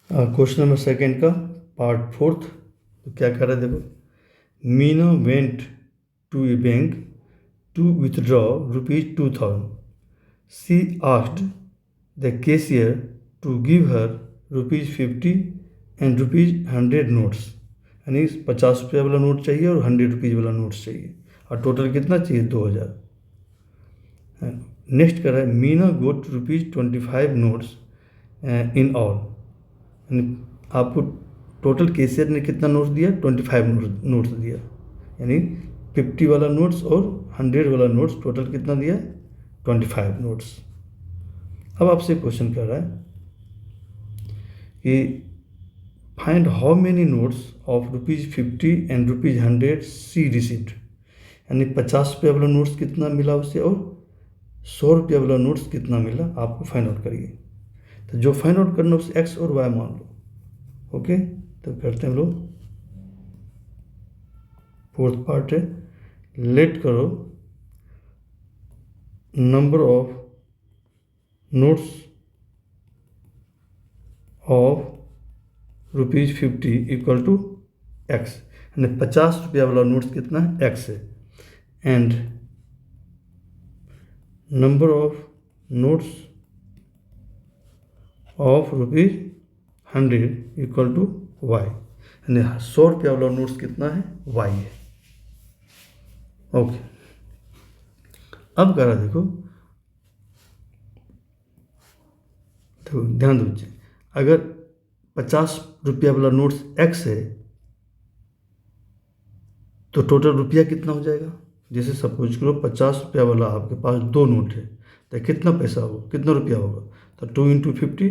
Question number second का part fourth. तो क्या कर रहा है देखो, Meena went to a bank to withdraw ₹2000। She asked the cashier to give her ₹50 and ₹100 notes. यानी 50 रुपये वाला नोट चाहिए और 100 रुपीज़ वाला नोट्स चाहिए, और टोटल कितना चाहिए? 2000। नेक्स्ट कर रहा है, मीना गोट ₹25 नोट्स इन ऑल। यानी आपको टोटल कैशियर ने कितना नोट्स दिया? 25 नोट्स दिया। यानी 50 वाला नोट्स और 100 वाला नोट्स, टोटल कितना दिया? 25 नोट्स। अब आपसे क्वेश्चन कर रहा है कि find how many notes of ₹50 and ₹100 she received. यानी 50 रुपये वाला नोट्स कितना मिला उसे और 100 रुपये वाला नोट्स कितना मिला, आपको फाइंड आउट करिए। तो जो फाइंड आउट करना उसे एक्स और वाई मान लो। ओके, तो करते हैं हम लोग। फोर्थ पार्ट है, लेट करो number of notes of ₹50 equal to X. यानी 50 रुपया वाला नोट्स कितना है? एक्स है। And number of notes of ₹100 equal to Y. यानी 100 रुपया वाला नोट्स कितना है? वाई है। ओके, अब करा देखो ध्यान दीजिए, अगर 50 रुपया वाला नोट्स एक्स है तो टोटल रुपया कितना हो जाएगा? जैसे सपोज करो 50 रुपया वाला आपके पास 2 नोट है, तो कितना पैसा होगा, कितना रुपया होगा? तो 2 × 50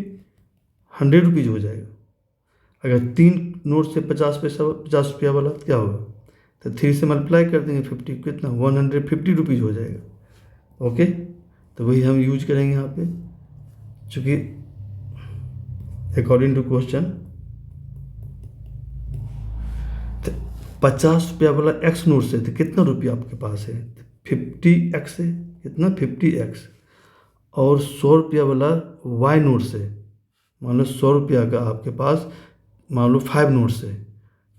100 रुपीज़ हो जाएगा। अगर 3 नोट से 50 रुपया वाला क्या होगा? तो 3 से मल्टीप्लाई कर देंगे 50, कितना? 150 रुपीज़ हो जाएगा। ओके, तो वही हम यूज करेंगे यहाँ पे, चूँकि अकॉर्डिंग टू क्वेश्चन 50 रुपया वाला एक्स नोट से तो कितना रुपया आपके पास है? 50x है। कितना? 50x। और 100 रुपया वाला वाई नोट से, मान लो 100 रुपया का आपके पास मान लो 5 नोट्स है,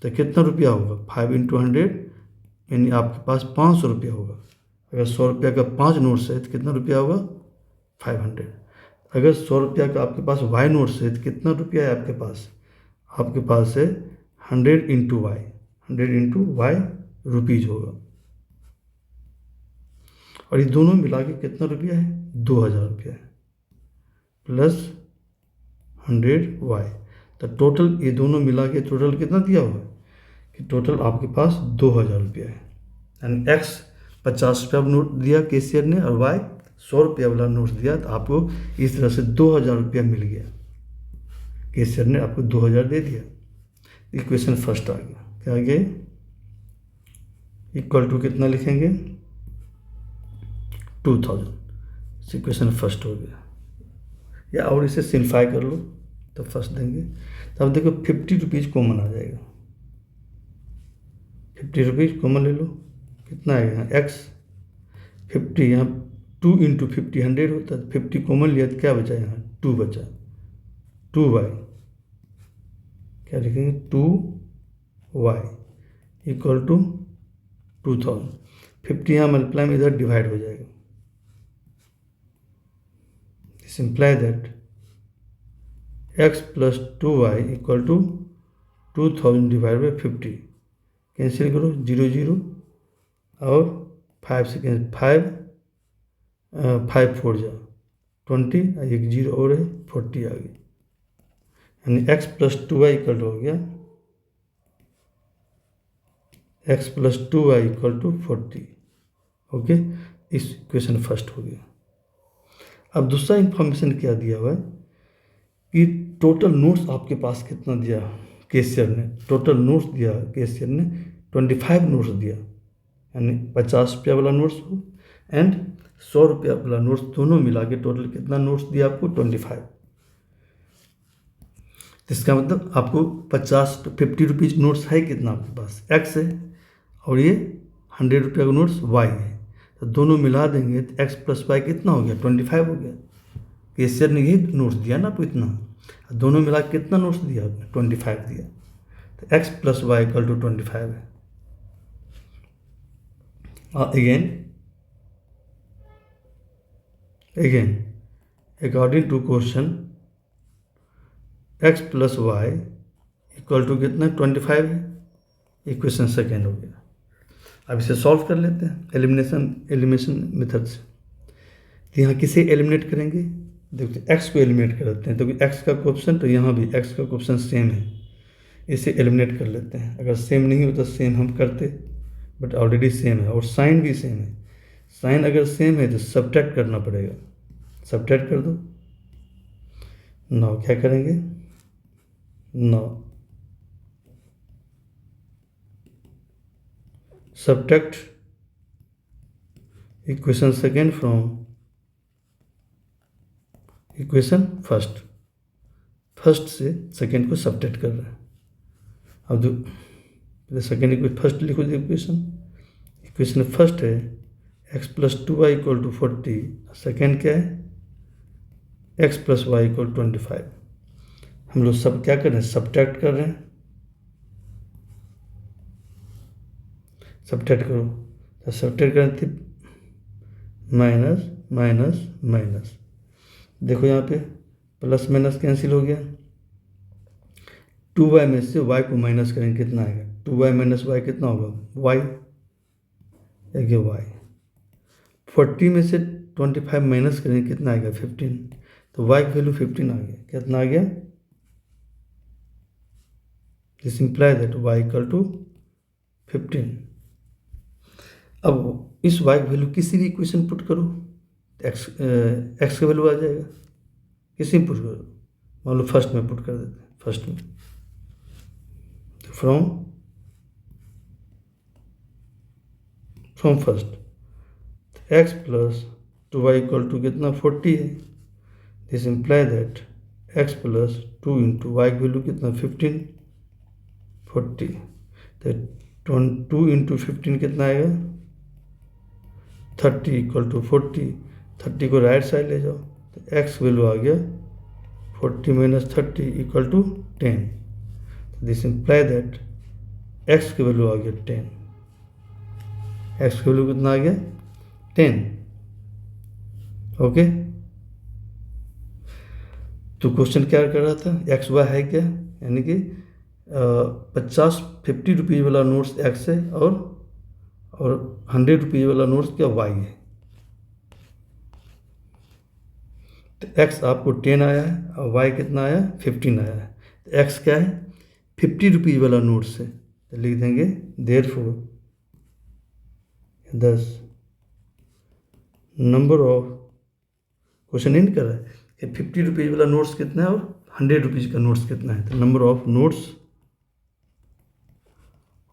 तो कितना रुपया होगा? 5 × 100, यानी आपके पास 500 रुपया होगा। अगर 100 रुपया का 5 नोट्स है तो कितना रुपया होगा? 500। अगर 100 रुपया का आपके पास वाई नोट्स है तो कितना रुपया है आपके पास? आपके पास है 100 × वाई, 100 × वाई रुपीज़ होगा। और ये दोनों मिला के कितना रुपया है? 2000 रुपया है, प्लस 100 वाई। तो टोटल ये दोनों मिला के टोटल कितना दिया हुआ है? कि टोटल आपके पास 2000 रुपया है। यानी एक्स 50 रुपया नोट दिया कैशियर ने, और वाई 100 रुपया वाला नोट दिया, तो आपको इस तरह से 2000 रुपया मिल गया। कैशियर ने आपको 2000 दे दिया। इक्वेशन फर्स्ट आ गया। क्या आ गया? इक्वल टू कितना लिखेंगे? 2000। इक्वेशन फर्स्ट हो गया। या और इसे सिंप्लीफाई कर लो तो फर्स्ट देंगे। तो अब देखो 50 रुपीज़ कॉमन आ जाएगा। 50 रुपीज़ कॉमन ले लो, कितना आएगा यहाँ? एक्स 50, यहाँ 2 × 50 100 होता है। 50 कॉमन लिया तो क्या बचा? यहाँ 2 बचा। 2y क्या लिखेंगे? 2y equal to 2000। 50 यहाँ मल्टीप्लाई में इधर डिवाइड हो जाएगा। This imply that x + 2y equal to 2000 divide by 50। Cancel करो, 0 0 और 5 से कैंसिल, 5 4 जा 20, एक 0 और है, 40 आ गई। यानी x + 2y इक्वल टू हो गया, x + 2y equal to 40। Okay, इस इक्वेशन फर्स्ट हो गया। अब दूसरा इंफॉर्मेशन क्या दिया हुआ है कि टोटल नोट्स आपके पास कितना दिया कैशियर ने? टोटल नोट्स दिया कैशियर ने 25 नोट्स दिया। यानी 50 रुपया वाला नोट्स एंड 100 रुपया वाला नोट्स दोनों मिला के टोटल कितना नोट्स दिया आपको? 25। इसका मतलब आपको 50 रुपीज़ नोट्स है कितना आपके पास? एक्स है, और ये 100 रुपया का नोट्स वाई है। तो दोनों मिला देंगे तो x + y कितना हो गया? 25 हो गया। कैशियर ने यही नोट्स दिया ना आपको इतना। दोनों मिला के कितना नोट्स दिया आपने? 25 दिया। तो x plus Y equal to 25 है। Again according to question x plus Y equal to कितना? 25 है। इक्वेशन सेकेंड हो गया। अब इसे सॉल्व कर लेते हैं एलिमिनेशन मेथड से। तो यहाँ किसे एलिमिनेट करेंगे? देखते x को एलिमिनेट कर देते हैं, तो x का कोएफिशिएंट तो यहाँ भी x का कोएफिशिएंट सेम है, इसे एलिमिनेट कर लेते हैं। अगर सेम नहीं होता सेम हम करते, बट ऑलरेडी सेम है और साइन भी सेम है। साइन अगर सेम है तो सब्ट्रैक्ट करना पड़ेगा। सब्ट्रैक्ट कर दो। नाउ क्या करेंगे? Now subtract equation second from equation first. First से सेकेंड को सब्ट्रैक्ट कर रहे हैं। अब जो पहले सेकेंड इक्वेशन फर्स्ट लिखो। इक्वेशन फर्स्ट है x plus 2y equal to 40। Second क्या है? x plus Y equal 25। हम लोग सब क्या कर रहे हैं? सब्ट्रैक्ट कर रहे हैं। सब्ट्रैक्ट करो, तो सब्ट्रैक्ट करने थे माइनस माइनस माइनस। देखो यहाँ पे प्लस माइनस कैंसिल हो गया। 2y में से y को माइनस करेंगे, कितना आएगा? 2y माइनस वाई कितना होगा? y। देखिए y 40 में से 25 माइनस करेंगे, कितना आएगा? 15। तो y की वैल्यू 15 आ गया। कितना आ गया? This imply that y equal to 15। अब इस y की वैल्यू किसी भी इक्वेशन पुट करो, x का वैल्यू आ जाएगा। किसी में पुट करो, मान लो फर्स्ट में पुट कर देते हैं। फर्स्ट में from first x plus 2y equal to कितना? 40 है। This imply that x plus 2 into Y की वैल्यू कितना? 15। 40 तो 2 इंटू 15 कितना आएगा? 30 इक्वल टू 40। 30 को राइट साइड ले जाओ तो x वैल्यू आ गया 40 minus 30 equal to 10। This imply that x की वैल्यू आ गया 10। x की वैल्यू कितना आ गया? 10। ओके, तो क्वेश्चन क्या कर रहा था? एक्स वाई है क्या, यानी कि 50 रुपीज़ वाला नोट्स x है और 100 रुपीज़ वाला नोट्स क्या y है। तो x आपको 10 आया है और y कितना आया? 15 आया है। तो x क्या है? 50 रुपीज़ वाला नोट्स है, तो लिख देंगे therefore 10 number of, question in कर रहा है कि 50 रुपीज़ वाला नोट्स कितना है और 100 रुपीज़ का नोट्स कितना है। तो number of notes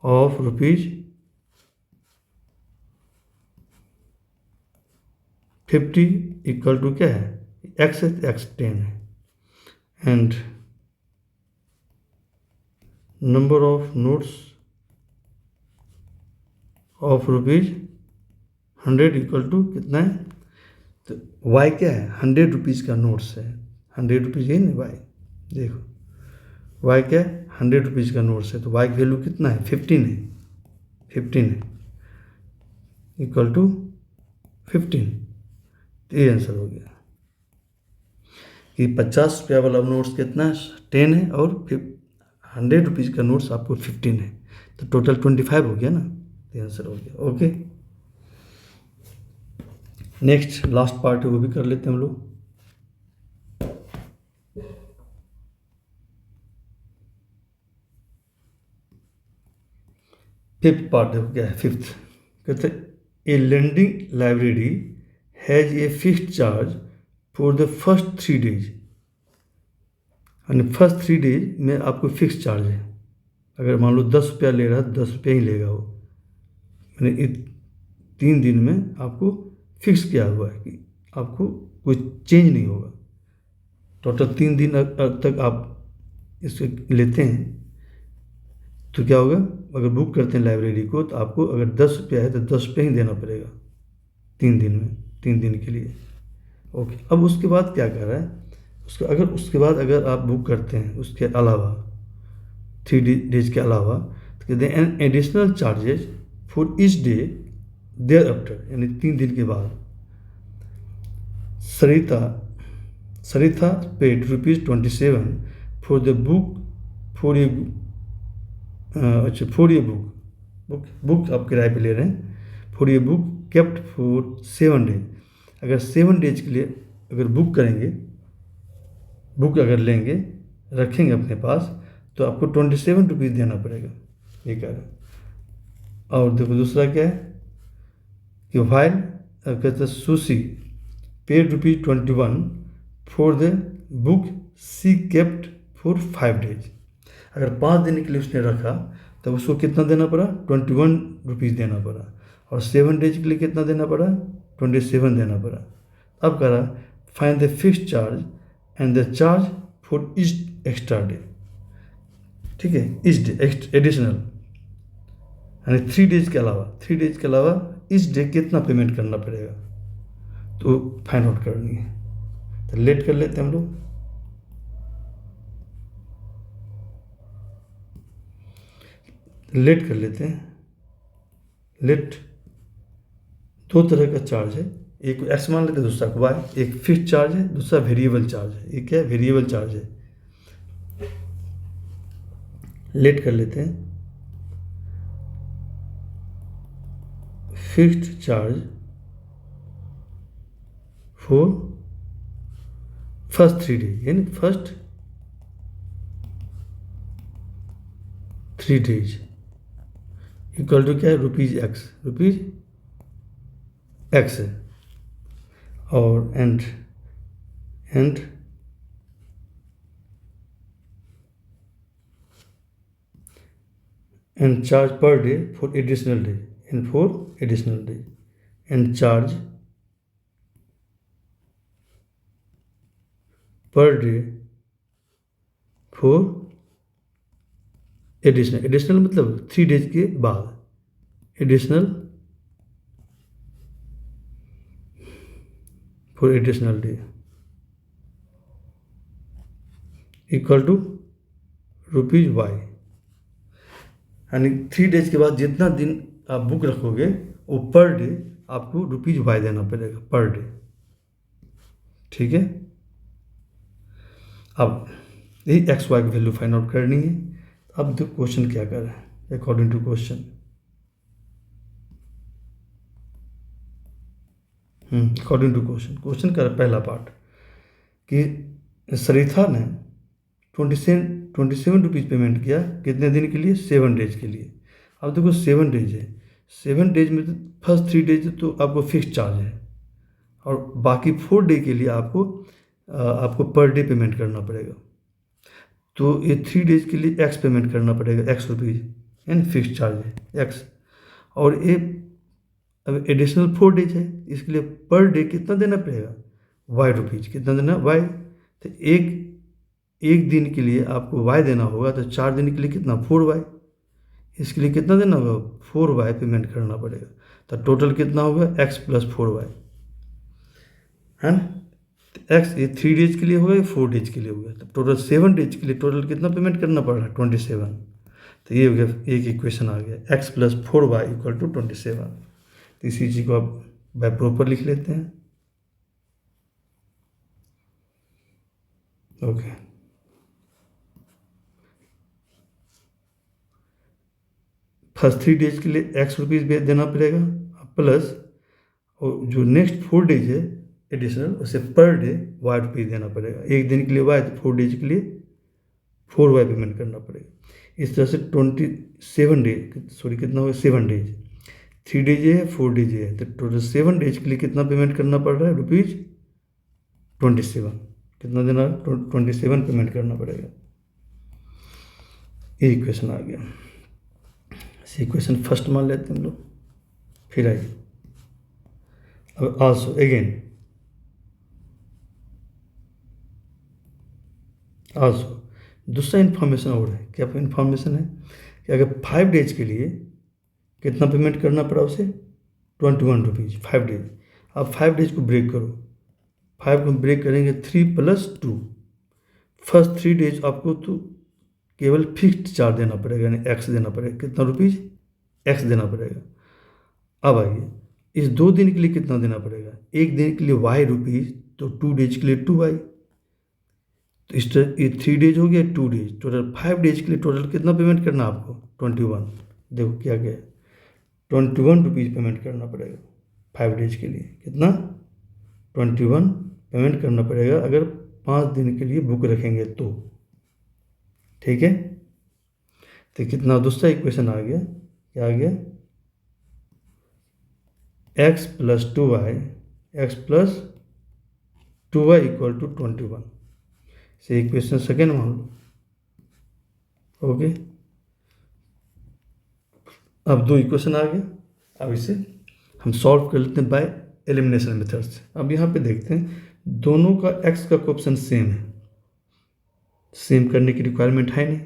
of rupees 50 equal to क्या है? x है तो x 10 है। And number of notes of rupees 100 equal to कितना है? तो y क्या है? 100 रुपीज़ का नोट्स है। 100 रुपीज़ है ना y। देखो y क्या है? 100 रुपीज़ का नोट्स है, तो y की वैल्यू कितना है? 15 है। 15 है इक्वल टू 15। तो ये आंसर हो गया कि 50 रुपया वाला नोट्स कितना है? 10 है और 100 रुपीज़ का नोट्स आपको 15 है, तो टोटल 25 हो गया ना। तो आंसर हो गया। ओके, नेक्स्ट लास्ट पार्ट है वो भी कर लेते हैं हम लोग। फिफ्थ पार्ट देखो क्या है। फिफ्थ कहते a lending library has a fixed charge for the first 3 days. यानी फर्स्ट 3 डेज में आपको फिक्स चार्ज है। अगर मान लो 10 रुपया ले रहा है 10 रुपया ही लेगा वो, यानी 3 दिन में आपको फिक्स किया हुआ है कि आपको कोई चेंज नहीं होगा। टोटल 3 दिन तक आप इसको लेते हैं तो क्या होगा? अगर बुक करते हैं लाइब्रेरी को तो आपको अगर 10 रुपया है तो 10 रुपया ही देना पड़ेगा 3 दिन में, 3 दिन के लिए। ओके, अब उसके बाद क्या कर रहा है? उसके बाद अगर आप बुक करते हैं उसके अलावा 3 डेज के अलावा, तो कहते हैं an additional charges for each day thereafter, यानी 3 दिन के बाद। Sarita paid ₹27 for the book for a for a book आप किराए पे ले रहे हैं, for a book kept for 7 days. अगर 7 डेज के लिए अगर बुक करेंगे, बुक अगर लेंगे, रखेंगे अपने पास, तो आपको ₹27 देना पड़ेगा, ये कह रहे हैं। और देखो दूसरा क्या है कि वाइल कहते हैं Susy paid ₹21 for the book she kept for 5 days. अगर 5 दिन के लिए उसने रखा तो उसको कितना देना पड़ा? ₹21 देना पड़ा। और 7 डेज के लिए कितना देना पड़ा? 27 देना पड़ा। अब कह रहा find the fixed charge and the charge for each extra day. ठीक है, ईच डे एडिशनल, यानी 3 डेज के अलावा इस डे कितना पेमेंट करना पड़ेगा, तो फाइंड आउट करनी है। तो लेट कर लेते हैं हम लोग। लेट कर लेते हैं। लेट 2 तरह का चार्ज है, एक एक्स मान लेते हैं, दूसरा को वाई। एक फिक्स्ड चार्ज है, दूसरा वेरिएबल चार्ज है। एक क्या है? वेरिएबल चार्ज है। लेट कर लेते हैं। Fixed charge for first 3 days, यानी फर्स्ट 3 डेज इक्वल टू क्या है? रुपीज एक्स है। और and charge per day for additional day and charge per day for additional मतलब 3 डेज के बाद, additional for additional day equal to rupees Y. यानी 3 days के बाद जितना दिन आप बुक रखोगे वो पर डे आपको रुपीज वाई देना पड़ेगा, पर डे। ठीक है, अब यही एक्स वाई की वैल्यू फाइंड आउट करनी है। अब तो क्वेश्चन क्या कर रहा है according to question. According to question का पहला पार्ट कि सरिता ने 27 पेमेंट किया, कितने दिन के लिए? 7 डेज के लिए। अब देखो 7 डेज है, 7 डेज में तो फर्स्ट 3 डेज तो आपको फिक्स चार्ज है, और बाकी 4 डे के लिए आपको पर डे पेमेंट करना पड़ेगा। तो ये 3 डेज के लिए एक्स पेमेंट करना पड़ेगा, एक्स रुपीज़, यानी फिक्स चार्ज है एक्स। और ये अब एडिशनल 4 डेज है, इसके लिए पर डे कितना देना पड़ेगा? Y rupees. कितना देना? वाई। तो एक दिन के लिए आपको वाई देना होगा, तो 4 दिन के लिए कितना? 4 वाई। इसके लिए कितना देना होगा? 4 वाई पेमेंट करना पड़ेगा। तो टोटल कितना होगा? एक्स प्लस 4 वाई, है ना। एक्स ये 3 डेज के लिए होगा, या 4 डेज के लिए होगा। तो टोटल 7 डेज के लिए टोटल कितना पेमेंट करना पड़ रहा है? 27। तो ये हो गया, एक इक्वेशन आ गया, x plus 4 y equal to 27। तो इसी चीज़ को आप बाय प्रॉपर लिख लेते हैं। ओके, फर्स्ट 3 डेज के लिए एक्स रुपीज़ देना पड़ेगा, प्लस और जो नेक्स्ट 4 डेज है एडिशनल, उसे पर डे वाई रुपीज़ देना पड़ेगा। एक दिन के लिए वाई, तो 4 डेज के लिए 4 वाई पेमेंट करना पड़ेगा। इस तरह से 27 डेज, सॉरी कितना होगा? 7 डेज, 3 डेज है, 4 डेज है, तो टोटल 7 डेज के लिए कितना पेमेंट करना पड़ रहा है? रुपीज़ 27। कितना देना? 27 पेमेंट करना पड़ेगा। ये इक्वेशन आ गया। इक्वेशन फर्स्ट मान लेते हैं हम लोग। फिर आइए, अब आल्सो अगेन दूसरा इन्फॉर्मेशन और है। क्या इन्फॉर्मेशन है कि अगर 5 डेज के लिए कितना पेमेंट करना पड़ा उसे? 21 रुपीज़ 5 डेज। अब 5 डेज को ब्रेक करो, 5 को ब्रेक करेंगे 3 + 2, फर्स्ट 3 डेज आपको तो केवल फिक्स्ड चार्ज देना पड़ेगा, यानी एक्स देना पड़ेगा। कितना रुपीज़? एक्स देना पड़ेगा। अब आइए, इस 2 दिन के लिए कितना देना पड़ेगा? 1 दिन के लिए वाई रुपीज़, तो 2 डेज के लिए 2 वाई। तो इस तरह ये 3 डेज हो गया, 2 डेज, टोटल 5 डेज के लिए टोटल कितना पेमेंट करना आपको? 21। देखो क्या क्या है, 21 रुपीज़ पेमेंट करना पड़ेगा 5 डेज के लिए। कितना? 21 पेमेंट करना पड़ेगा अगर 5 दिन के लिए बुक रखेंगे तो। ठीक है, तो कितना दूसरा इक्वेशन आ गया, क्या आ गया? X plus 2y, x plus 2y equal to 21 से इक्वेशन सेकेंड मान लो। ओके, अब 2 इक्वेशन आ गया। अब इसे हम सॉल्व कर लेते हैं बाय एलिमिनेशन मेथड से। अब यहाँ पे देखते हैं दोनों का x का कोएफिशिएंट सेम है, सेम करने की रिक्वायरमेंट है नहीं,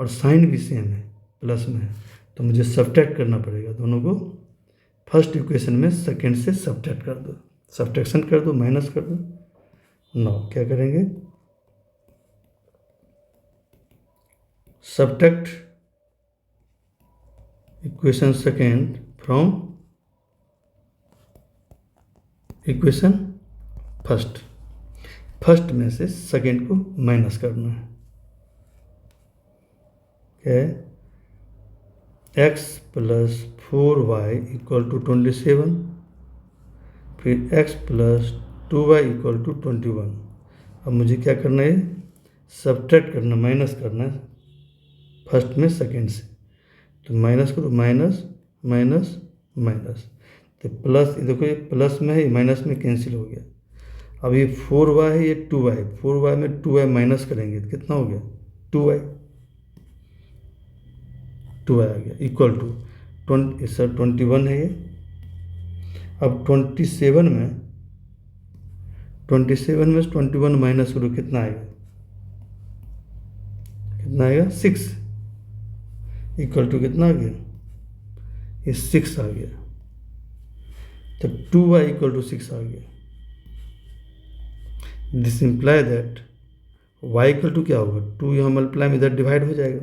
और साइन भी सेम है, प्लस में है, तो मुझे सब्ट्रैक्ट करना पड़ेगा दोनों को। फर्स्ट इक्वेशन में सेकेंड से सब्ट्रैक्ट कर दो, सब्ट्रैक्शन कर दो, माइनस कर दो। नाउ क्या करेंगे? Subtract equation second from equation first. First में से सेकेंड को माइनस करना है। क्या है? X plus 4y equal to 27, फिर x plus 2y equal to 21। अब मुझे क्या करना है? सब्ट्रैक्ट करना, माइनस करना है फर्स्ट में सेकेंड से। तो माइनस करो, माइनस माइनस माइनस, तो प्लस, देखो ये प्लस में है, माइनस में कैंसिल हो गया। अब ये 4y है, ये 2y, 4y में 2y माइनस करेंगे तो कितना हो गया? 2y, 2y आ गया इक्वल टू 21 है ये। अब 27 में 21 माइनस करो, कितना आएगा? कितना आएगा? 6 इक्वल टू कितना आ गया? ये 6 आ गया, तो 2y इक्वल टू 6 आ गया। This imply that y equal to क्या होगा? 2 यहाँ मल्टीप्लाई में इधर डिवाइड हो जाएगा।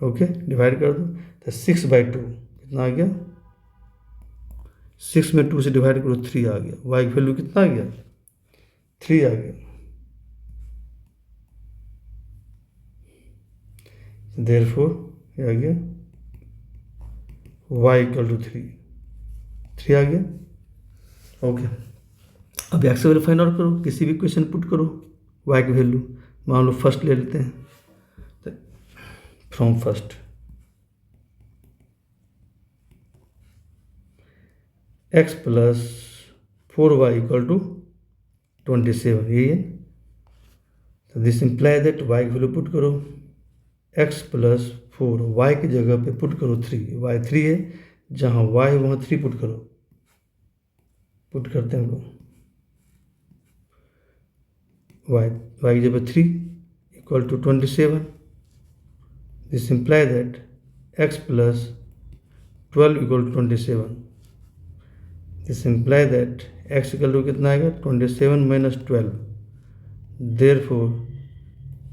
ओके, डिवाइड कर दो, तो 6/2 कितना आ गया? 6 में 2 से डिवाइड करो, 3 आ गया। y की वैल्यू कितना आ गया? 3 आ गया। देयरफॉर ये आ गया y इक्वल टू 3 आ गया। ओके, अब एक्स वैल्यू फाइंड आउट करो, किसी भी क्वेश्चन पुट करो y की वैल्यू। मान लो फर्स्ट ले लेते हैं, तो from first x plus 4y equal to 27, यही है। तो दिस इम्प्लाई दैट y की वैल्यू पुट करो, x प्लस 4, y की जगह पे पुट करो 3, y 3 है, जहाँ y है वहाँ 3 पुट करो। पुट करते हैं हम y की जगह 3 equal to 27। This imply that x plus 12 equal to 27। This imply that x equal to कितना आएगा? 27 माइनस 12। देयरफॉर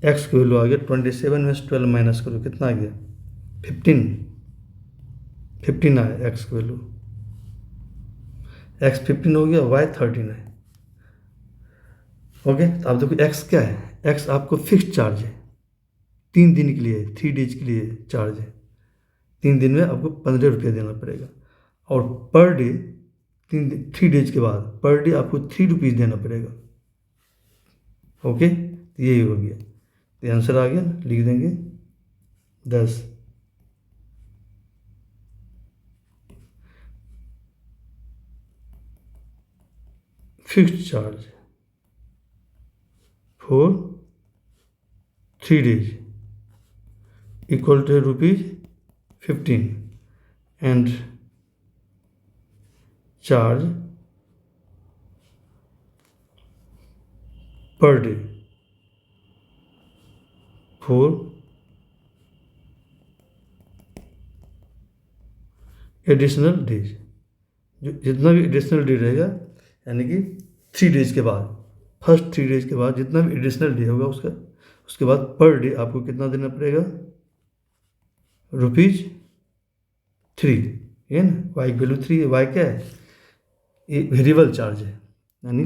x की वैल्यू आ गया 27 में 12 माइनस करो, कितना आ गया? 15 आया x की वैल्यू। x 15 हो गया, y 13 है। ओके, तो आप देखो x क्या है? x आपको फिक्स्ड चार्ज है, 3 दिन के लिए, 3 डेज के लिए चार्ज है। 3 दिन में आपको 15 रुपये देना पड़ेगा, और पर डे 3 डेज के बाद पर डे आपको 3 रुपीज़ देना पड़ेगा। ओके, तो यही हो गया, तो आंसर आ गया, लिख देंगे 10। Fixed charge for 3 days equal to ₹15 and charge per day for additional days. जो जितना भी एडिशनल डे रहेगा, यानी कि 3 डेज के बाद फर्स्ट 3 डेज के बाद जितना भी एडिशनल डे होगा उसके बाद पर डे आपको कितना देना पड़ेगा, ₹3, ये ना, वाई की वैल्यू 3 है। वाई क्या है, ये वेरिएबल चार्ज है, यानी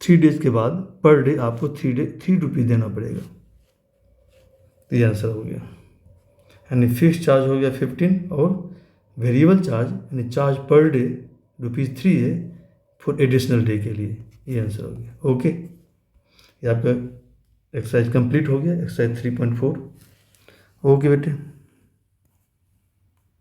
3 डेज के बाद पर डे आपको ₹3 देना पड़ेगा। तो ये आंसर हो गया, यानी फिक्स चार्ज हो गया 15 और वेरिएबल चार्ज यानी चार्ज पर डे ₹3 है फॉर एडिशनल डे के लिए। ये आंसर हो गया। ओके, ये आपका एक्सरसाइज कंप्लीट हो गया, एक्सरसाइज 3.4। ओके बेटे।